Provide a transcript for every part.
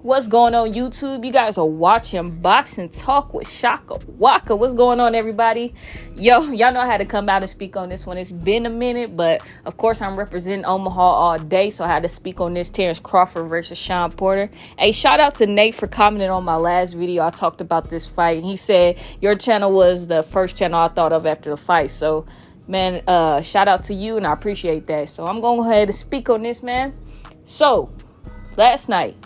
What's going on, YouTube? You guys are watching Boxing Talk with Shaka Waka. What's going on, everybody? Yo, y'all know I had to come out and speak on this one. It's been a minute, but of course I'm representing Omaha all day, so I had to speak on this Terence Crawford versus Sean Porter. Hey, shout out to Nate for commenting on my last video. I talked about this fight. He said your channel was the first channel I thought of after the fight. So, man, shout out to you, and I appreciate that. So I'm going to go ahead and speak on this, man. So, last night,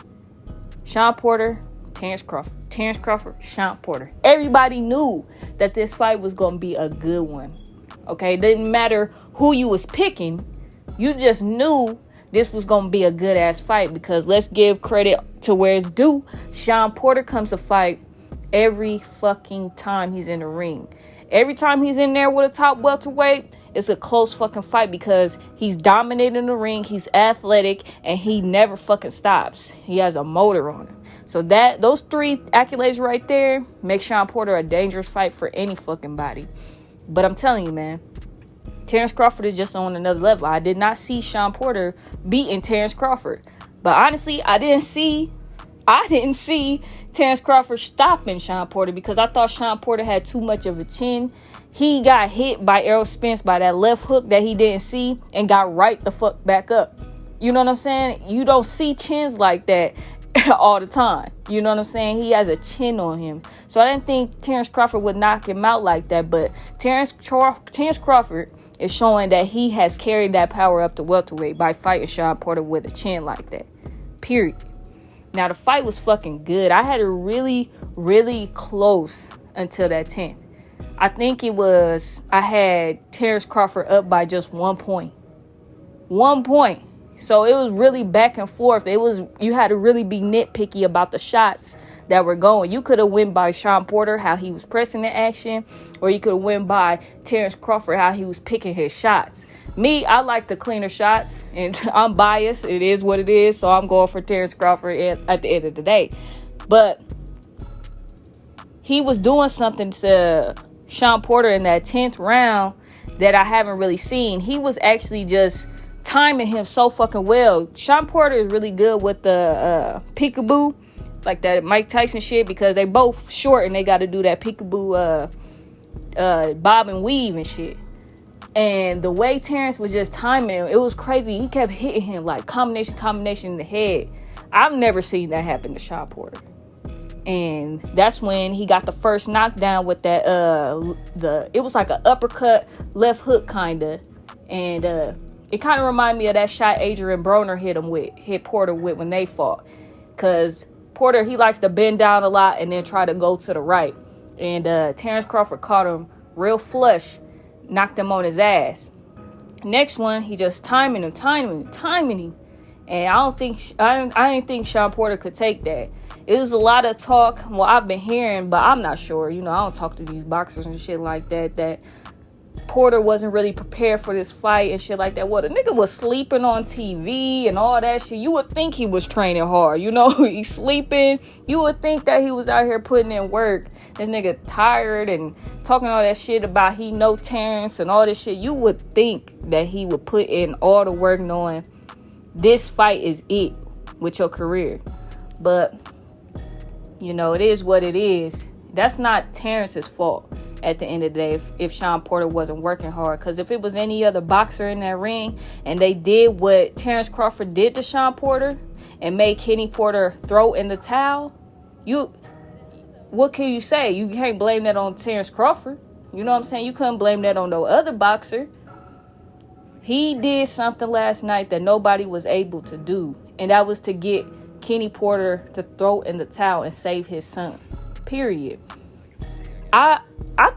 Sean Porter, Terence Crawford, Sean Porter. Everybody knew that this fight was going to be a good one. Okay, it didn't matter who you was picking. You just knew this was going to be a good ass fight, because let's give credit to where it's due. Sean Porter comes to fight every fucking time he's in the ring. Every time he's in there with a top welterweight, it's a close fucking fight, because he's dominating the ring, he's athletic, and he never fucking stops. He has a motor on him. So those three accolades right there make Sean Porter a dangerous fight for any fucking body. But I'm telling you, man, Terence Crawford is just on another level. I did not see Sean Porter beating Terence Crawford. But honestly, I didn't see Terence Crawford stopping Sean Porter, because I thought Sean Porter had too much of a chin. He got hit by Errol Spence by that left hook that he didn't see and got right the fuck back up. You know what I'm saying? You don't see chins like that all the time. You know what I'm saying? He has a chin on him. So I didn't think Terence Crawford would knock him out like that. But Terence Crawford is showing that he has carried that power up to welterweight by fighting Sean Porter with a chin like that. Period. Now, the fight was fucking good. I had it really, really close until that 10th. I think I had Terence Crawford up by just 1 point. 1 point. So it was really back and forth. You had to really be nitpicky about the shots that were going. You could have went by Sean Porter, how he was pressing the action, or you could have went by Terence Crawford, how he was picking his shots. Me, I like the cleaner shots, and I'm biased. It is what it is, so I'm going for Terence Crawford at the end of the day. But he was doing something to Sean Porter in that 10th round that I haven't really seen. He was actually just timing him so fucking well. Sean Porter is really good with the peekaboo, like that Mike Tyson shit, because they both short and they got to do that peekaboo bob and weave and shit. And the way Terence was just timing him, it was crazy. He kept hitting him like combination in the head. I've never seen that happen to Sean Porter. And that's when he got the first knockdown with that it was like an uppercut left hook kinda. And it kind of reminded me of that shot Adrian Broner hit Porter with when they fought. Cause Porter, he likes to bend down a lot and then try to go to the right. And Terence Crawford caught him real flush, knocked him on his ass. Next one, he just timing him. And I didn't think Sean Porter could take that. It was a lot of talk. Well, I've been hearing, but I'm not sure. You know, I don't talk to these boxers and shit like that. That Porter wasn't really prepared for this fight and shit like that. Well, the nigga was sleeping on TV and all that shit. You would think he was training hard. You know, he's sleeping. You would think that he was out here putting in work. This nigga tired and talking all that shit about he know Terence and all this shit. You would think that he would put in all the work knowing this fight is it with your career. But, you know, it is what it is. That's not Terence's fault at the end of the day if Sean Porter wasn't working hard. Because if it was any other boxer in that ring and they did what Terence Crawford did to Sean Porter and made Kenny Porter throw in the towel, what can you say? You can't blame that on Terence Crawford. You know what I'm saying? You couldn't blame that on no other boxer. He did something last night that nobody was able to do, and that was to get Kenny Porter to throw in the towel and save his son. Period. I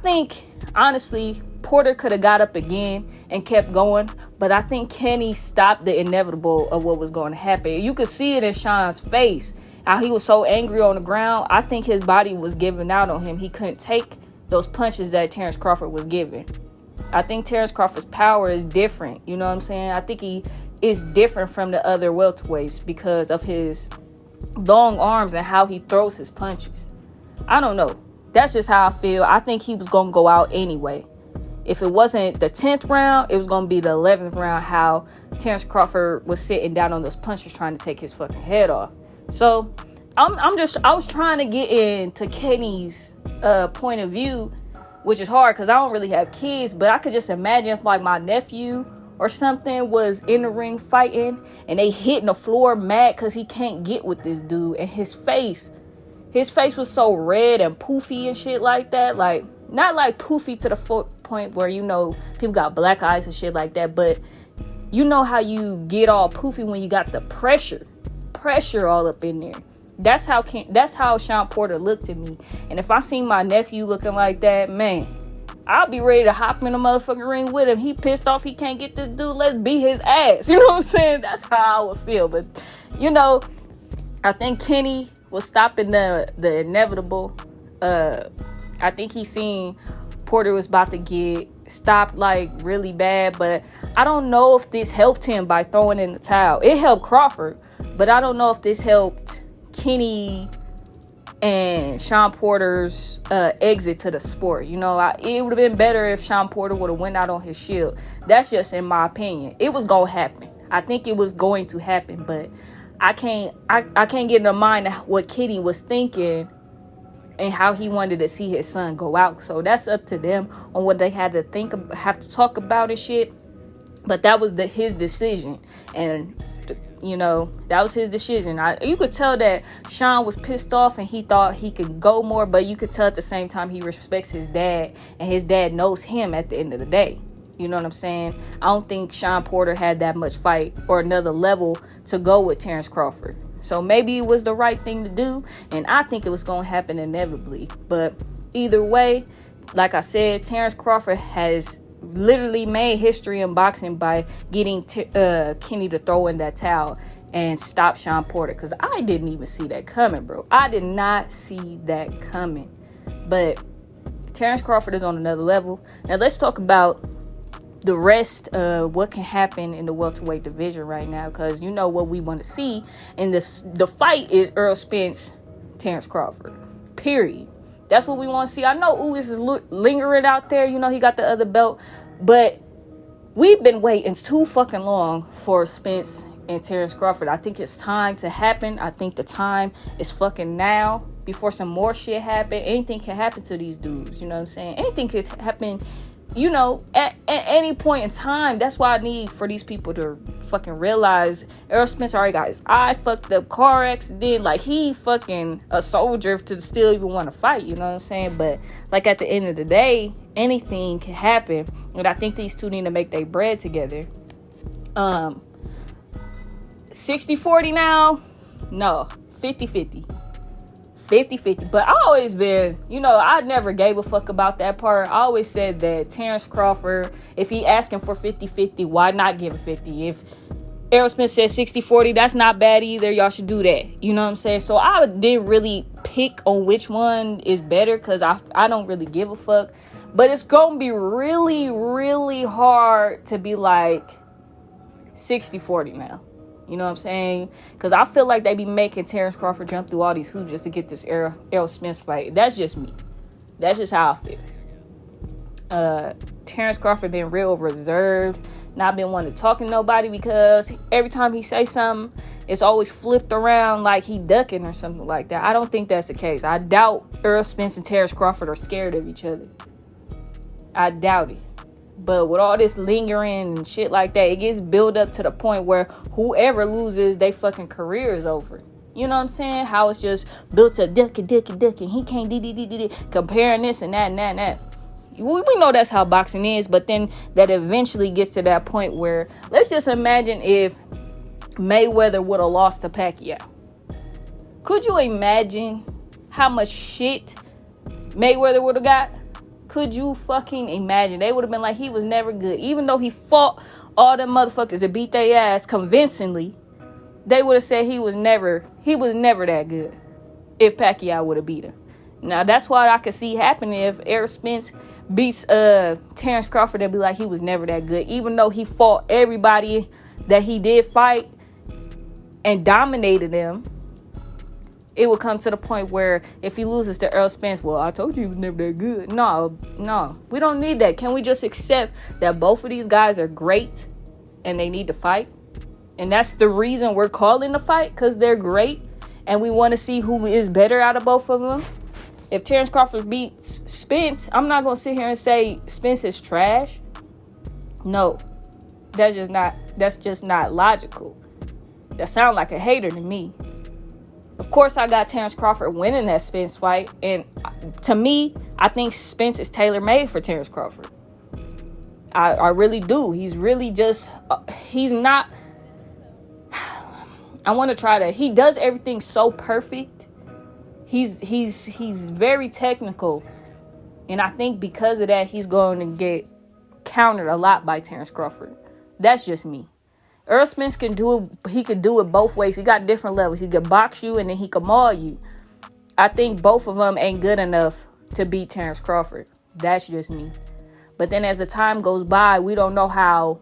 think, honestly, Porter could have got up again and kept going, but I think Kenny stopped the inevitable of what was going to happen. You could see it in Sean's face, how he was so angry on the ground. I think his body was giving out on him. He couldn't take those punches that Terence Crawford was giving. I think Terence Crawford's power is different. You know what I'm saying? I think he is different from the other welterweights because of his long arms and how he throws his punches. I don't know. That's just how I feel. I think he was going to go out anyway. If it wasn't the 10th round, it was going to be the 11th round, how Terence Crawford was sitting down on those punches trying to take his fucking head off. So I was trying to get into Kenny's point of view, which is hard because I don't really have kids, but I could just imagine if like my nephew or something was in the ring fighting and they hitting the floor mad because he can't get with this dude, and his face was so red and poofy and shit like that. Like, not like poofy to the point where, you know, people got black eyes and shit like that, but you know how you get all poofy when you got the pressure all up in there. That's how Sean Porter looked at me. And if I see my nephew looking like that, man, I'll be ready to hop in the motherfucking ring with him. He pissed off he can't get this dude. Let's beat his ass. You know what I'm saying? That's how I would feel. But, you know, I think Kenny was stopping the inevitable. I think he seen Porter was about to get stopped like really bad. But I don't know if this helped him by throwing in the towel. It helped Crawford. But I don't know if this helped Kenny and Sean Porter's exit to the sport. You know, it would have been better if Sean Porter would have went out on his shield. That's just in my opinion. It was gonna happen. I think it was going to happen, but I can't get in the mind of what Kenny was thinking and how he wanted to see his son go out. So that's up to them on what they had to have to talk about and shit. But that was his decision, and you know, that was his decision. You could tell that Sean was pissed off and he thought he could go more, but you could tell at the same time he respects his dad, and his dad knows him at the end of the day. You know what I'm saying? I don't think Sean Porter had that much fight or another level to go with Terence Crawford. So maybe it was the right thing to do, and I think it was going to happen inevitably. But either way, like I said, Terence Crawford has literally made history in boxing by getting Kenny to throw in that towel and stop Sean Porter, because I didn't even see that coming, bro. I did not see that coming. But Terence Crawford is on another level. Now let's talk about the rest of what can happen in the welterweight division right now, because you know what we want to see in this. The fight is Errol Spence, Terence Crawford, period. That's what we want to see. I know Ugas is lingering out there. You know, he got the other belt. But we've been waiting too fucking long for Spence and Terence Crawford. I think it's time to happen. I think the time is fucking now before some more shit happen. Anything can happen to these dudes. You know what I'm saying? Anything could happen, you know, at any point in time. That's why I need for these people to fucking realize Errol Spence already got his eye fucked up, car accident. Like, he fucking a soldier to still even want to fight. You know what I'm saying? But like at the end of the day, anything can happen. And I think these two need to make their bread together. 60-40 now? No, 50-50. 50-50. But I always been, you know, I never gave a fuck about that part. I always said that Terence Crawford, if he asking for 50-50, why not give him 50? If Errol Spence said 60-40, that's not bad either. Y'all should do that. You know what I'm saying? So I didn't really pick on which one is better, because I don't really give a fuck. But it's going to be really, really hard to be like 60-40 now. You know what I'm saying? Because I feel like they be making Terence Crawford jump through all these hoops just to get this Errol Spence fight. That's just me. That's just how I feel. Terence Crawford been real reserved. Not been wanting to talk to nobody, because every time he say something, it's always flipped around like he ducking or something like that. I don't think that's the case. I doubt Errol Spence and Terence Crawford are scared of each other. I doubt it. But with all this lingering and shit like that, it gets built up to the point where whoever loses, they fucking career is over. You know what I'm saying? How it's just built to ducking. He can't comparing this and that and that and that. We know that's how boxing is, but then that eventually gets to that point where, let's just imagine if Mayweather would have lost to Pacquiao. Could you imagine how much shit Mayweather would have got? Could you fucking imagine? They would have been like, he was never good. Even though he fought all them motherfuckers that beat their ass convincingly, they would have said he was never that good if Pacquiao would have beat him. Now, that's what I could see happening if Errol Spence beats Terence Crawford. They'd be like, he was never that good. Even though he fought everybody that he did fight and dominated them, it would come to the point where if he loses to Errol Spence, well, I told you he was never that good. No, we don't need that. Can we just accept that both of these guys are great and they need to fight? And that's the reason we're calling the fight, because they're great and we want to see who is better out of both of them. If Terence Crawford beats Spence, I'm not going to sit here and say Spence is trash. No, that's just not logical. That sounds like a hater to me. Of course, I got Terence Crawford winning that Spence fight. And to me, I think Spence is tailor-made for Terence Crawford. I really do. He's really just, he's not, I want to try to, he does everything so perfect. He's very technical, and I think because of that, he's going to get countered a lot by Terence Crawford. That's just me. Errol Spence can do it. He could do it both ways. He got different levels. He could box you, and then he could maul you. I think both of them ain't good enough to beat Terence Crawford. That's just me. But then as the time goes by, we don't know how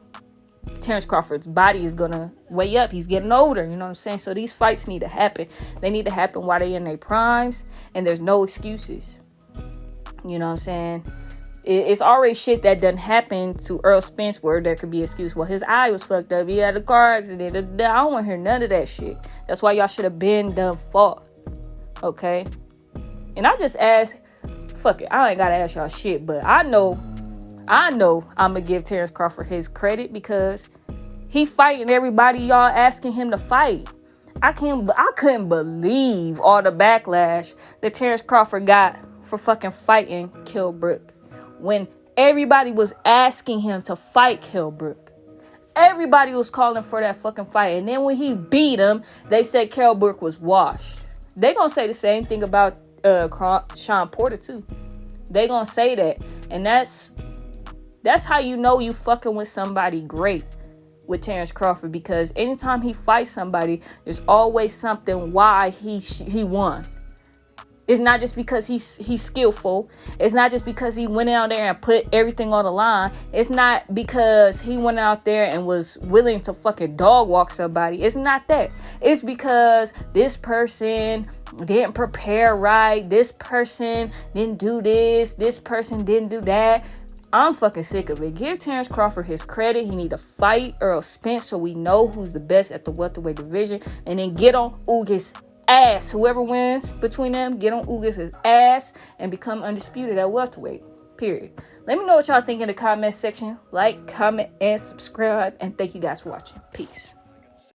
Terence Crawford's body is going to weigh up. He's getting older, you know what I'm saying? So these fights need to happen. They need to happen while they're in their primes, and there's no excuses. You know what I'm saying? It's already shit that doesn't happen to Errol Spence where there could be excuse. Well, his eye was fucked up. He had a car accident. I don't want to hear none of that shit. That's why y'all should have been done fought. Okay? And I just asked, fuck it, I ain't got to ask y'all shit, but I know I'm going to give Terence Crawford his credit because he fighting everybody y'all asking him to fight. I couldn't believe all the backlash that Terence Crawford got for fucking fighting Kell Brook when everybody was asking him to fight Kell Brook. Everybody was calling for that fucking fight. And then when he beat him, they said Kell Brook was washed. They gonna say the same thing about Sean Porter too. They gonna say that. And that's how you know you fucking with somebody great with Terence Crawford, because anytime he fights somebody, there's always something why he won. It's not just because he's skillful. It's not just because he went out there and put everything on the line. It's not because he went out there and was willing to fucking dog walk somebody. It's not that. It's because this person didn't prepare right. This person didn't do this. This person didn't do that. I'm fucking sick of it. Give Terence Crawford his credit. He need to fight Errol Spence so we know who's the best at the welterweight division. And then get on Ugas' ass. Whoever wins between them, get on Ugas' ass and become undisputed at welterweight. Period. Let me know what y'all think in the comment section. Like, comment, and subscribe. And thank you guys for watching. Peace.